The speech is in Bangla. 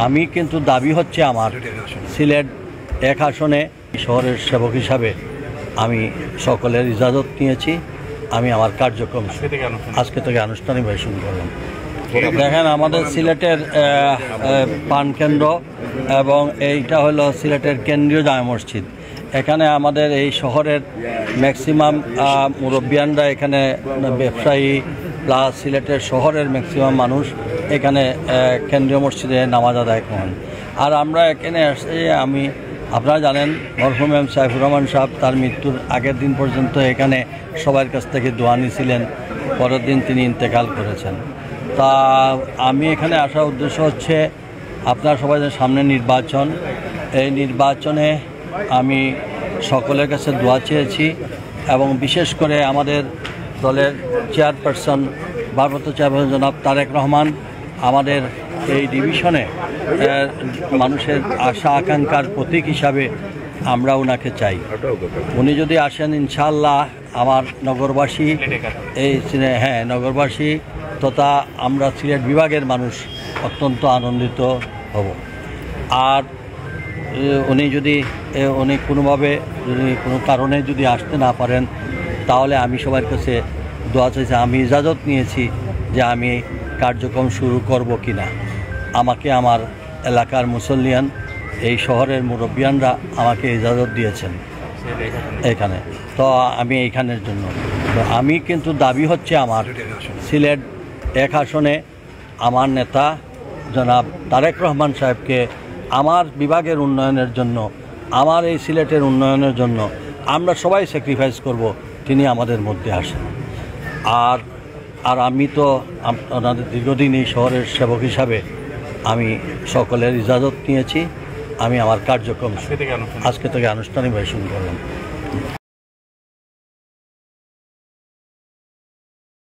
আমি কিন্তু দাবি হচ্ছে আমার সিলেট এক আসনে শহরের সেবক হিসাবে আমি সকলের ইজাজত নিয়েছি। আমি আমার কার্যক্রম আজকে থেকে আনুষ্ঠানিকভাবে শুরু করলাম। দেখেন, আমাদের সিলেটের পানকেন্দ্র এবং এইটা হলো সিলেটের কেন্দ্রীয় জামে মসজিদ। এখানে আমাদের এই শহরের ম্যাক্সিমাম মুরব্বিয়ানরা, এখানে ব্যবসায়ী প্লাস সিলেটের শহরের ম্যাক্সিমাম মানুষ এখানে কেন্দ্রীয় মসজিদে নামাজ আদায় করেন। আর আমরা এখানে আসছি, আপনারা জানেন মরহুম এম সাইফুর রহমান সাহেব তার মৃত্যুর আগের দিন পর্যন্ত এখানে সবার কাছ থেকে দোয়া নিয়েছিলেন, পরের দিন তিনি ইন্তেকাল করেছেন। তা আমি এখানে আসার উদ্দেশ্য হচ্ছে, আপনারা সবাই সামনে নির্বাচন, এই নির্বাচনে আমি সকলের কাছে দোয়া চেয়েছি এবং বিশেষ করে আমাদের দলের চেয়ারপারসন, ভারপ্রাপ্ত চেয়ারপারসন জনাব তারেক রহমান, আমাদের এই ডিভিশনে মানুষের আশা আকাঙ্ক্ষার প্রতীক হিসাবে আমরা ওনাকে চাই। উনি যদি আসেন, ইনশাআল্লাহ আমার নগরবাসী নগরবাসী তথা আমরা সিলেট বিভাগের মানুষ অত্যন্ত আনন্দিত হব। আর উনি কোনোভাবে কোনো কারণে যদি আসতে না পারেন, তাহলে আমি সবার কাছে দোয়া চাইছি, আমি ইজাজত নিয়েছি যে আমি কার্যক্রম শুরু করব কি না। আমাকে আমার এলাকার মুসল্লিয়ান, এই শহরের মুরব্বিয়ানরা আমাকে ইজাজত দিয়েছেন এখানে। তো আমি এইখানের জন্য আমি কিন্তু দাবি হচ্ছে আমার সিলেট এক আসনে আমার নেতা জনাব তারেক রহমান সাহেবকে আমার বিভাগের উন্নয়নের জন্য, আমার এই সিলেটের উন্নয়নের জন্য আমরা সবাই স্যাক্রিফাইস করব, তিনি আমাদের মধ্যে আসেন। আর আমি তো আপনাদের দীর্ঘদিন এই শহরের সেবক হিসাবে আমি সকলের ইজাজত নিয়েছি। আমি আমার কার্যক্রম আজকে থেকে আনুষ্ঠানিকভাবে শুরু করলাম।